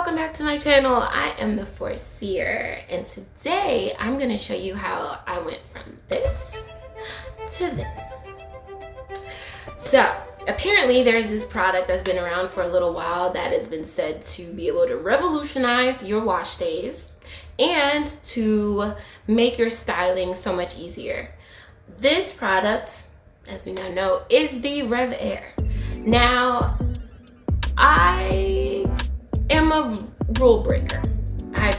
welcome back to my channel. I am the Foreseer, and today I'm going to show you how I went from this to this. So apparently there's this product that's been around for a little while that has been said to be able to revolutionize your wash days and to make your styling so much easier. This product, as we now know, is the Revair. Now, I am a rule breaker. I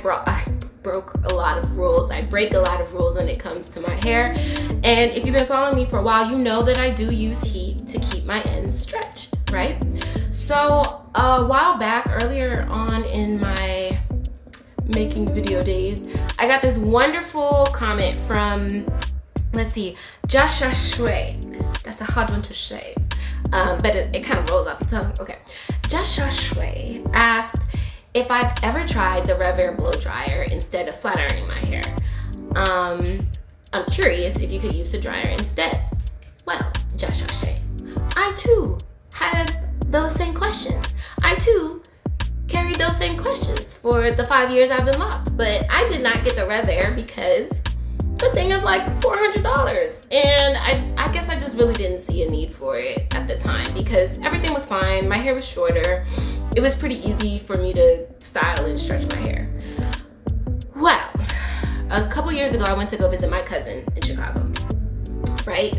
broke a lot of rules. I break a lot of rules when it comes to my hair. And if you've been following me for a while, you know that I do use heat to keep my ends stretched, right? So a while back, earlier on in my making video days, I got this wonderful comment from, let's see, Joshua Shui. That's a hard one to say. But it kind of rolls off the tongue. Okay. Joshua Shui asked if I've ever tried the Revair blow dryer instead of flat ironing my hair. I'm curious if you could use the dryer instead. Well, Joshua Shui, I too had those same questions. I too carried those same questions for the 5 years I've been locked, but I did not get the Revair because the thing is like $400, and I guess I just really didn't see a need for it at the time because everything was fine. My hair was shorter. It was pretty easy for me to style and stretch my hair. Well, a couple years ago, I went to go visit my cousin in Chicago, right?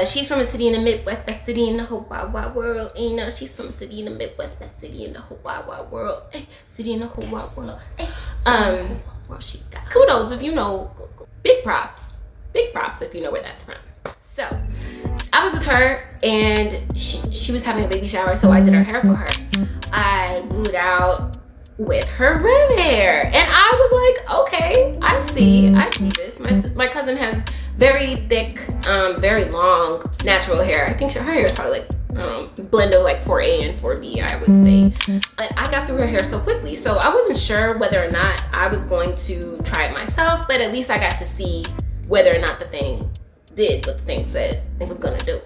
She's from a city in the Midwest, best city in the whole wide, wide world. And, you know, she's from a city in the Midwest, best city in the whole wide, wide world. City in the whole wide world. She got kudos if you know. Big props if you know where that's from. So I was with her and she was having a baby shower, so I did her hair for her. I blew it out with her Revair, and I was like, okay, I see this. My cousin has very thick, very long natural hair. I think her hair is probably like, I don't know, blend of like 4A and 4B, I would say. But I got through her hair so quickly, so I wasn't sure whether or not I was going to try it myself, but at least I got to see whether or not the thing did what the thing said it was gonna do.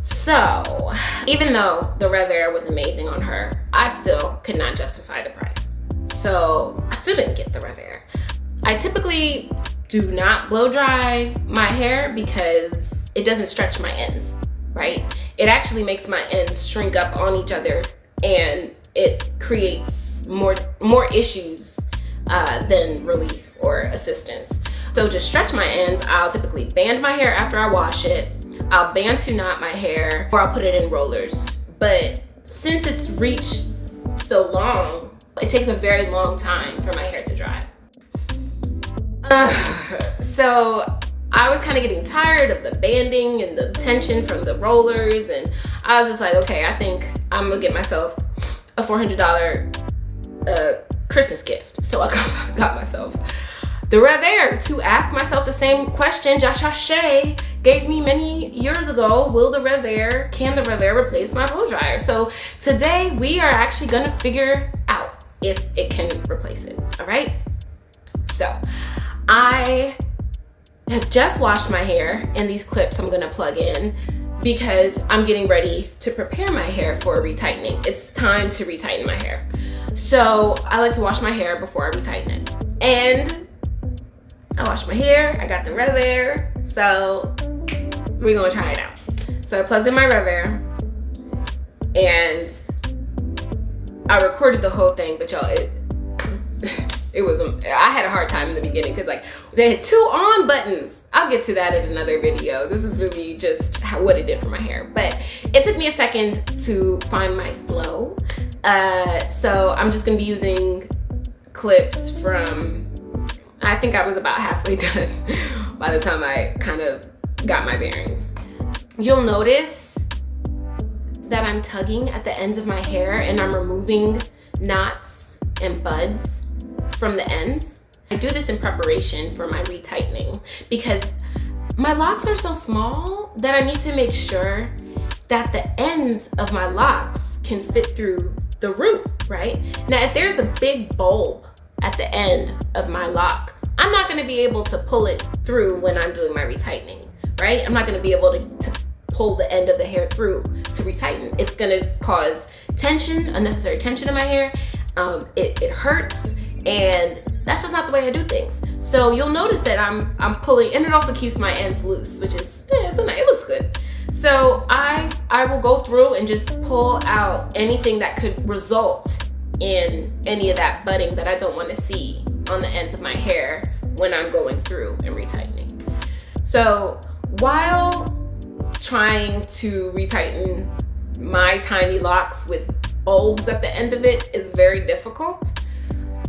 So even though the Revair was amazing on her, I still could not justify the price. So I still didn't get the Revair. I typically do not blow dry my hair because it doesn't stretch my ends, right? It actually makes my ends shrink up on each other, and it creates more issues than relief or assistance. So to stretch my ends, I'll typically band my hair after I wash it. I'll band to knot my hair, or I'll put it in rollers. But since it's reached so long, it takes a very long time for my hair to dry. So I was kind of getting tired of the banding and the tension from the rollers, and I was just like, okay, I think I'm gonna get myself a $400 Christmas gift. So I got myself the Revair to ask myself the same question Joshua Shay gave me many years ago. Can the Revair replace my blow dryer? So today we are actually gonna figure out if it can replace it, all right? So I have just washed my hair, and these clips I'm gonna plug in because I'm getting ready to prepare my hair for retightening. It's time to retighten my hair. So I like to wash my hair before I retighten it. And I washed my hair, I got the Revair, so we're gonna try it out. So I plugged in my Revair, and I recorded the whole thing, but y'all, I had a hard time in the beginning because like they had 2 on buttons. I'll get to that in another video. This is really just what it did for my hair, but it took me a second to find my flow. So I'm just gonna be using clips from, I think I was about halfway done by the time I kind of got my bearings. You'll notice that I'm tugging at the ends of my hair, and I'm removing knots and buds from the ends. I do this in preparation for my retightening because my locks are so small that I need to make sure that the ends of my locks can fit through the root, right? Now, if there's a big bulb at the end of my lock, I'm not gonna be able to pull it through when I'm doing my retightening, right? I'm not gonna be able to pull the end of the hair through to retighten. It's gonna cause tension, unnecessary tension in my hair, It hurts, and that's just not the way I do things. So you'll notice that I'm pulling, and it also keeps my ends loose, which is, it looks good. So I will go through and just pull out anything that could result in any of that budding that I don't want to see on the ends of my hair when I'm going through and retightening. So while trying to retighten my tiny locks with bulbs at the end of it is very difficult,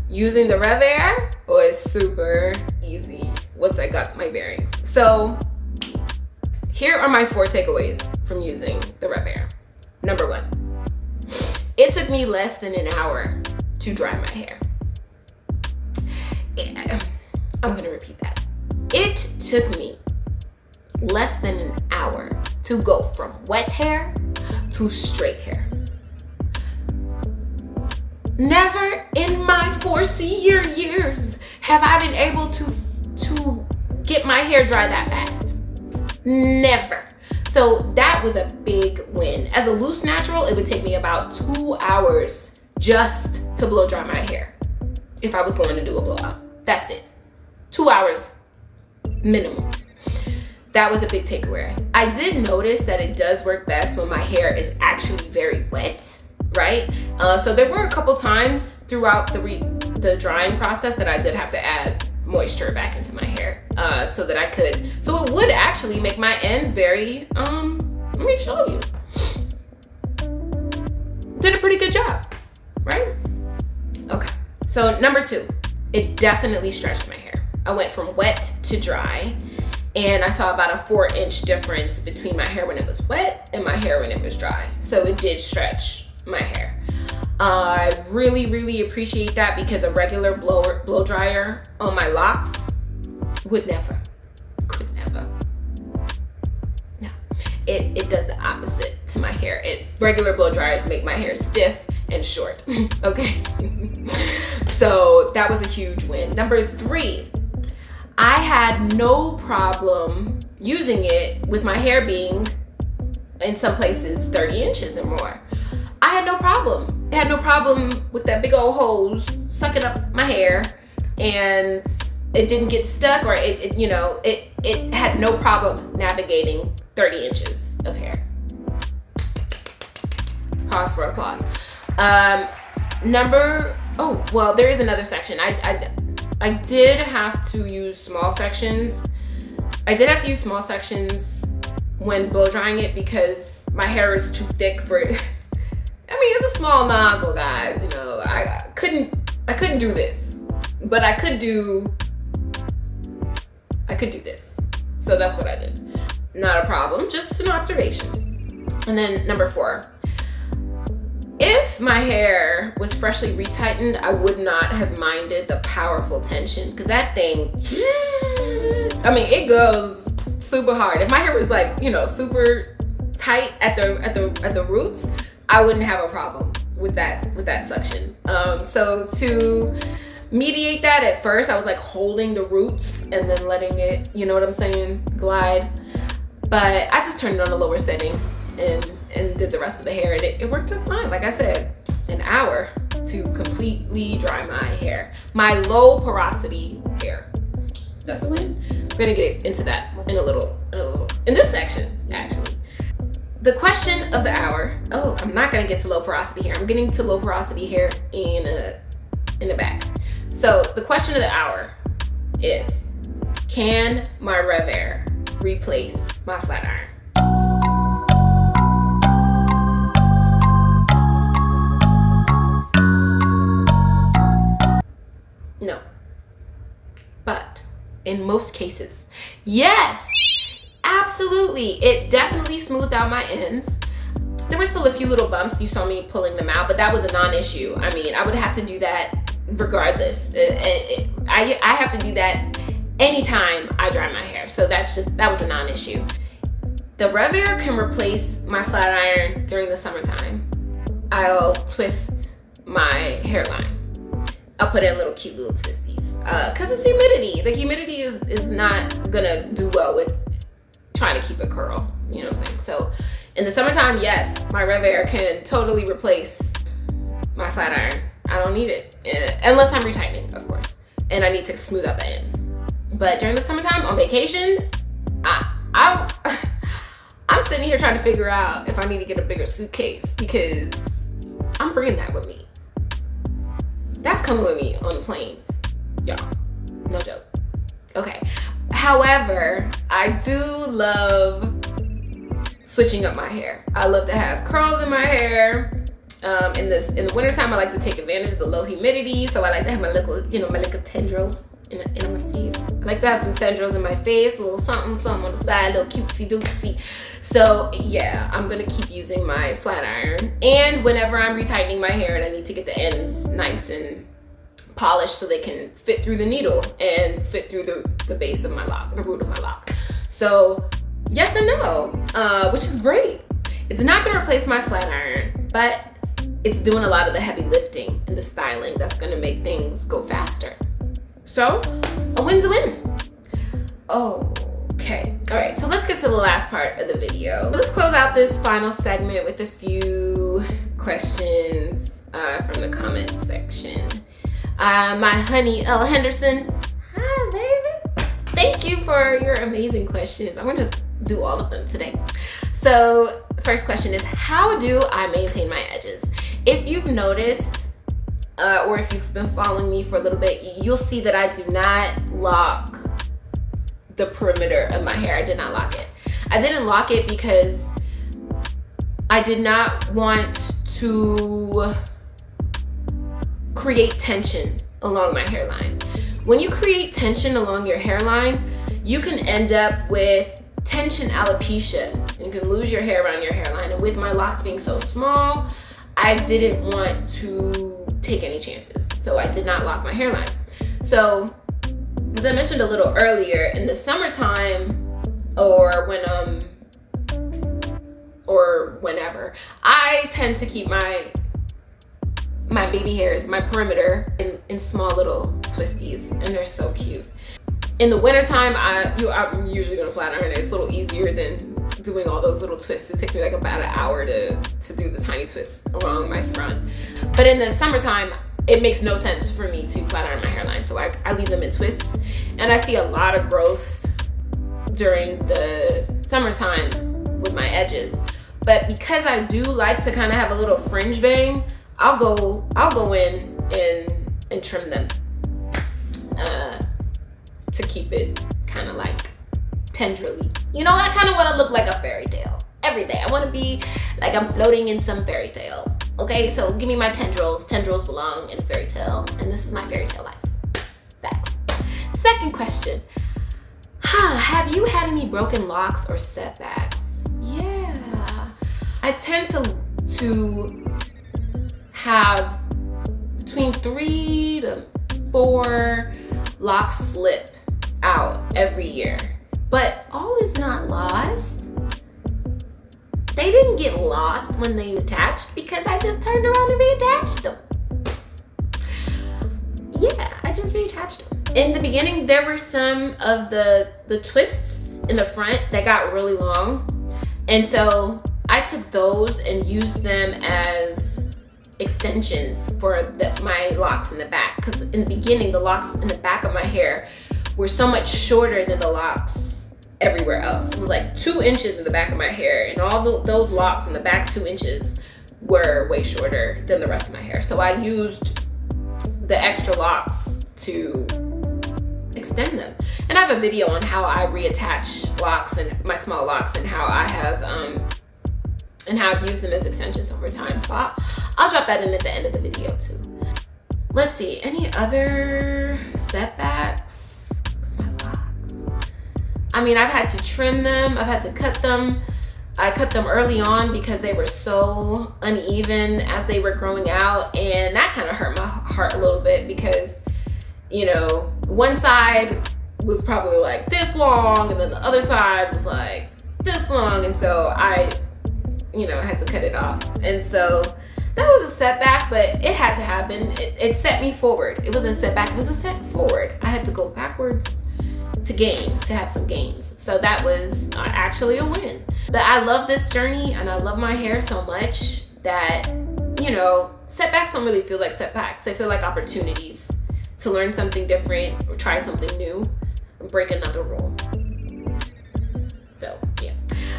using the Revair was super easy once I got my bearings. So here are my 4 takeaways from using the Revair. Number 1, it took me less than an hour to dry my hair. I'm gonna repeat that. It took me less than an hour to go from wet hair to straight hair. Never in my 4-year years have I been able to get my hair dry that fast. Never. So that was a big win. As a loose natural, it would take me about 2 hours just to blow dry my hair if I was going to do a blowout. That's it. 2 hours minimum. That was a big takeaway. I did notice that it does work best when my hair is actually very wet, right? So there were a couple times throughout the drying process that I did have to add moisture back into my hair so it would actually make my ends very, let me show you. Did a pretty good job, right? Okay, so number 2, it definitely stretched my hair. I went from wet to dry, and I saw about a 4-inch difference between my hair when it was wet and my hair when it was dry. So it did stretch my hair. I really, really appreciate that because a regular blow dryer on my locks could never. No, it does the opposite to my hair. Regular blow dryers make my hair stiff and short, okay? So that was a huge win. Number 3, I had no problem using it with my hair being in some places 30 inches or more. I had no problem. I had no problem with that big old hose sucking up my hair, and it didn't get stuck, or it had no problem navigating 30 inches of hair. Pause for applause. There is another section. I did have to use small sections. I did have to use small sections when blow drying it because my hair is too thick for it. I mean, it's a small nozzle, guys. I couldn't do this, but I could do this. So that's what I did. Not a problem, just an observation. And then number 4, if my hair was freshly retightened, I would not have minded the powerful tension, because that thing, it goes super hard. If my hair was super tight at the roots, I wouldn't have a problem with that suction. So to mediate that, at first I was holding the roots and then letting it, glide. But I just turned it on a lower setting and did the rest of the hair, and it worked just fine. Like I said, an hour to completely dry my hair. My low porosity hair. That's a win. We're gonna get into that in this section, actually. The question of the hour. Oh, I'm not gonna get to low porosity hair. I'm getting to low porosity hair in the back. So the question of the hour is, can my Revair replace my flat iron? No. But in most cases, yes, absolutely. It definitely smoothed out my ends. There were still a few little bumps. You saw me pulling them out, but that was a non-issue. I mean, I would have to do that regardless. I have to do that anytime I dry my hair. So that was a non-issue. The Revair can replace my flat iron during the summertime. I'll twist my hairline. I'll put in cute little twisties. Cause it's humidity. The humidity is not gonna do well with trying to keep a curl. You know what I'm saying? So in the summertime, yes, my Revair can totally replace my flat iron I don't need it. Unless I'm retightening, of course. And I need to smooth out the ends. But during the summertime on vacation, I'm sitting here trying to figure out if I need to get a bigger suitcase because I'm bringing that with me. That's coming with me on the planes, y'all. No joke. Okay. However, I do love switching up my hair. I love to have curls in my hair. In the wintertime, I like to take advantage of the low humidity. So I like to have my little, my little tendrils in my face. I like to have some tendrils in my face, a little something on the side, a little cutesy dootsy. So yeah, I'm gonna keep using my flat iron. And whenever I'm retightening my hair and I need to get the ends nice and polished so they can fit through the needle and fit through the base of my lock, the root of my lock. So yes and no, which is great. It's not gonna replace my flat iron, but it's doing a lot of the heavy lifting and the styling that's gonna make things go faster. So a win's a win. Okay, all right, so let's get to the last part of the video. Let's close out this final segment with a few questions from the comment section. My honey, Ella Henderson. Hi, baby. Thank you for your amazing questions. I'm gonna just do all of them today. So first question is, how do I maintain my edges? If you've noticed, or if you've been following me for a little bit, you'll see that I do not lock the perimeter of my hair. I did not lock it. I didn't lock it because I did not want to create tension along my hairline. When you create tension along your hairline, you can end up with tension alopecia. You can lose your hair around your hairline. And with my locks being so small, I didn't want to take any chances. So I did not lock my hairline. So as I mentioned a little earlier, in the summertime or whenever, I tend to keep my baby hairs, my perimeter, in small little twisties, and they're so cute. In the wintertime, I'm usually gonna flat iron it. It's a little easier than doing all those little twists. It takes me like about an hour to do the tiny twists along my front. But in the summertime, it makes no sense for me to flat iron my hairline, so I leave them in twists. And I see a lot of growth during the summertime with my edges. But because I do like to kind of have a little fringe bang, I'll go in and trim them to keep it kind of like tenderly. I kind of want to look like a fairy tale every day. I want to be like I'm floating in some fairy tale. Okay, so give me my tendrils. Tendrils belong in a fairy tale, and this is my fairy tale life. Facts. Second question. Have you had any broken locks or setbacks? Yeah. I tend to have between 3 to 4 locks slip out every year. But all is not lost. They didn't get lost when they attached because I just turned around and reattached them. Yeah, I just reattached them. In the beginning, there were some of the twists in the front that got really long. And so I took those and used them as extensions for my locks in the back. Because in the beginning, the locks in the back of my hair were so much shorter than the locks everywhere else. It was like 2 inches in the back of my hair, and all those locks in the back 2 inches were way shorter than the rest of my hair. So I used the extra locks to extend them. And I have a video on how I reattach locks and my small locks, and how I have and how I've used them as extensions over time. So I'll drop that in at the end of the video too. Let's see, any other setbacks? I mean, I've had to trim them, I've had to cut them. I cut them early on because they were so uneven as they were growing out, and that kind of hurt my heart a little bit because, one side was probably like this long, and then the other side was like this long, and so I had to cut it off. And so that was a setback, but it had to happen. It set me forward. It wasn't a setback, it was a set forward. I had to go backwards to have some gains. So that was actually a win. But I love this journey, and I love my hair so much that, setbacks don't really feel like setbacks. They feel like opportunities to learn something different or try something new and break another rule. So, yeah.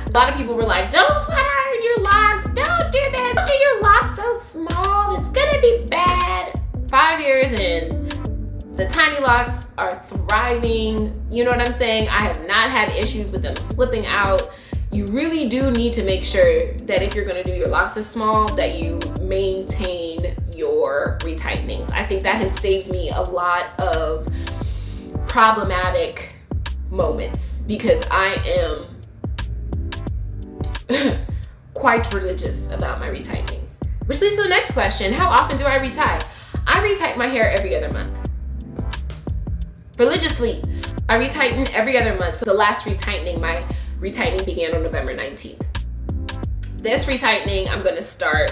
A lot of people were like, don't flat iron your locks. Don't do this. Don't do your locks so small. It's gonna be bad. 5 years in, the tiny locks are thriving. You know what I'm saying? I have not had issues with them slipping out. You really do need to make sure that if you're gonna do your locks as small, that you maintain your retightenings. I think that has saved me a lot of problematic moments because I am quite religious about my retightenings. Which leads to the next question, how often do I retie? I retighten my hair every other month. Religiously, I retighten every other month. So the last retightening, my retightening began on November 19th. This retightening, I'm gonna start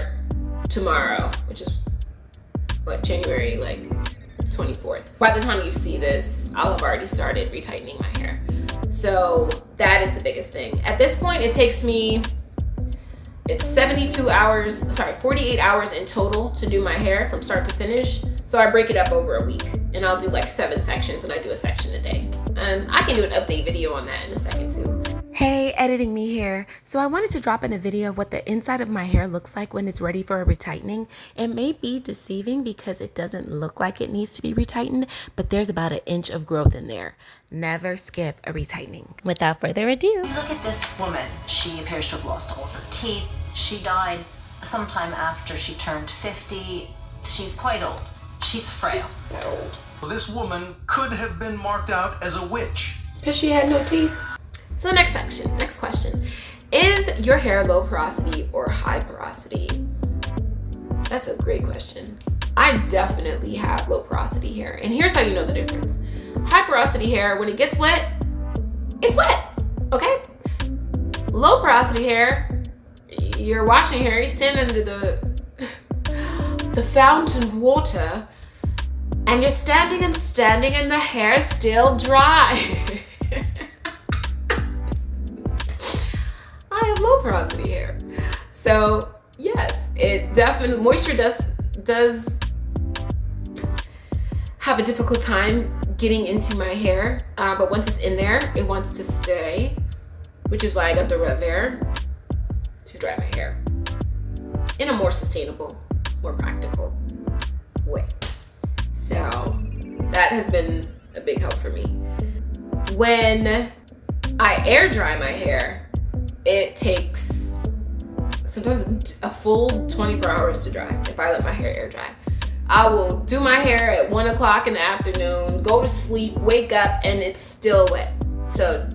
tomorrow, which is what, January 24th. So by the time you see this, I'll have already started retightening my hair. So that is the biggest thing. At this point, it takes me, it's 48 hours in total to do my hair from start to finish. So I break it up over a week and I'll do 7 sections and I do a section a day. And I can do an update video on that in a second too. Hey, editing me here. So I wanted to drop in a video of what the inside of my hair looks like when it's ready for a retightening. It may be deceiving because it doesn't look like it needs to be retightened, but there's about 1 inch of growth in there. Never skip a retightening. Without further ado. You look at this woman. She appears to have lost all of her teeth. She died sometime after she turned 50. She's quite old. She's frail. She's old. This woman could have been marked out as a witch. Because she had no teeth. So next question. Is your hair low porosity or high porosity? That's a great question. I definitely have low porosity hair. And here's how you know the difference. High porosity hair, when it gets wet, it's wet, okay? Low porosity hair, you're washing hair, you stand under the fountain of water, and you're standing and the hair's still dry. I have low porosity hair. So yes, it definitely, moisture does have a difficult time getting into my hair, but once it's in there, it wants to stay, which is why I got the Revair to dry my hair in a more sustainable, more practical way. So that has been a big help for me. When I air dry my hair, it takes sometimes a full 24 hours to dry if I let my hair air dry. I will do my hair at 1 o'clock in the afternoon, go to sleep, wake up, and it's still wet. So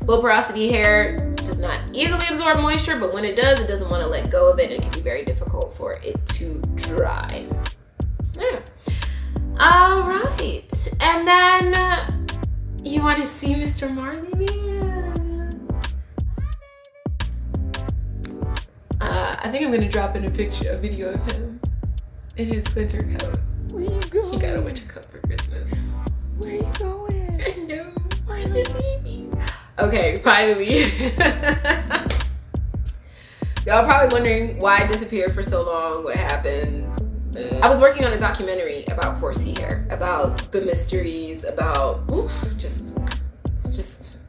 low porosity hair does not easily absorb moisture, but when it does, it doesn't want to let go of it, and it can be very difficult for it to dry. Yeah. All right. And then you want to see Mr. Marley, man? I think I'm going to drop in a video of him in his winter coat. Where you going? He got a winter coat for Christmas. Where you going? I know. Where's the baby? Okay, finally. Y'all probably wondering why I disappeared for so long, what happened. I was working on a documentary about 4C hair, about the mysteries, about, it's just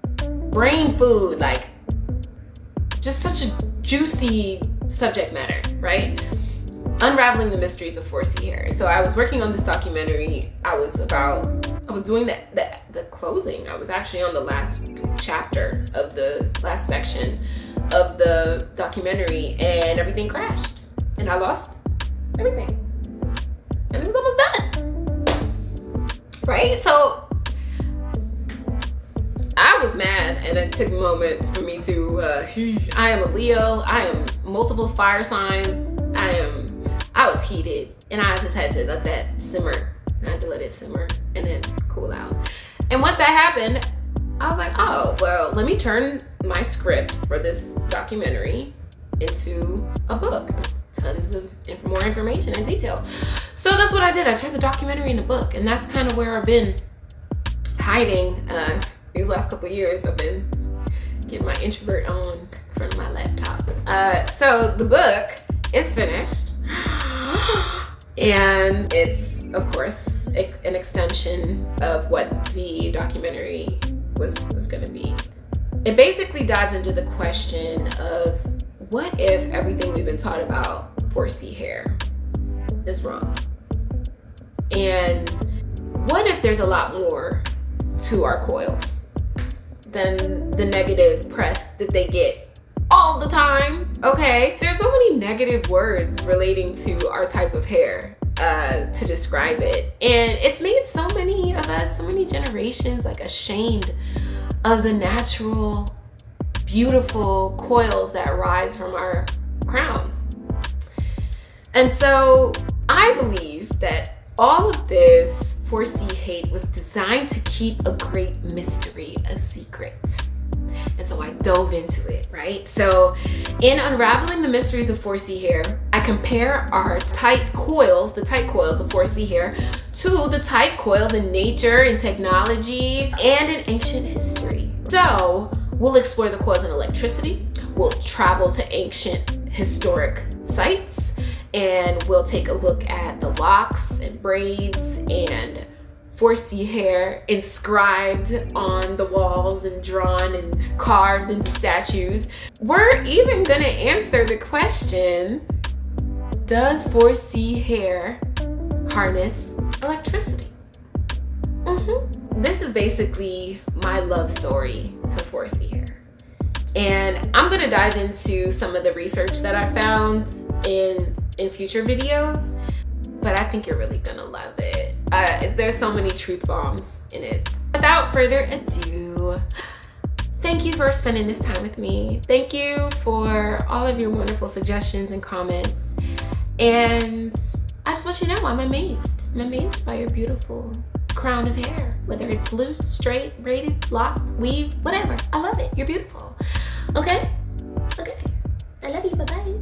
brain food, just such a juicy subject matter, right? Unraveling the mysteries of 4C hair. So I was working on this documentary. I was doing the closing. I was actually on the last chapter of the last section of the documentary, and everything crashed and I lost everything. And it was almost done. Right? So I was mad, and it took moments for me to, I am a Leo. I am multiple fire signs. I was heated, and I just had to let that simmer. I had to let it simmer and then cool out. And once that happened, I was like, oh, well, let me turn my script for this documentary into a book. Tons of more information and detail. So that's what I did. I turned the documentary into a book, and that's kind of where I've been hiding these last couple of years. I've been getting my introvert on in front of my laptop. So the book is finished. And it's, of course, an extension of what the documentary was going to be. It basically dives into the question of what if everything we've been taught about 4C hair is wrong? And what if there's a lot more to our coils than the negative press that they get all the time? Okay, there's so many negative words relating to our type of hair to describe it, and it's made so many of us, so many generations, like ashamed of the natural, beautiful coils that rise from our crowns. And so I believe that all of this 4C hate was designed to keep a great mystery a secret. And so I dove into it, right? So in Unraveling the Mysteries of 4C hair, I compare our tight coils, the tight coils of 4C hair, to the tight coils in nature, in technology, and in ancient history. So we'll explore the coils in electricity, we'll travel to ancient historic sites, and we'll take a look at the locks and braids and 4C hair inscribed on the walls and drawn and carved into statues. We're even gonna answer the question, does 4C hair harness electricity? This is basically my love story to 4C hair. And I'm gonna dive into some of the research that I found in future videos, but I think you're really gonna love it. There's so many truth bombs in it. Without further ado, thank you for spending this time with me. Thank you for all of your wonderful suggestions and comments. And I just want you to know I'm amazed. I'm amazed by your beautiful crown of hair, whether it's loose, straight, braided, locked, weaved, whatever. I love it. You're beautiful. Okay? Okay. I love you. Bye-bye.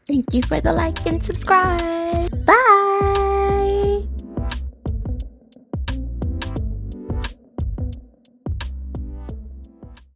Thank you for the like and subscribe. Bye.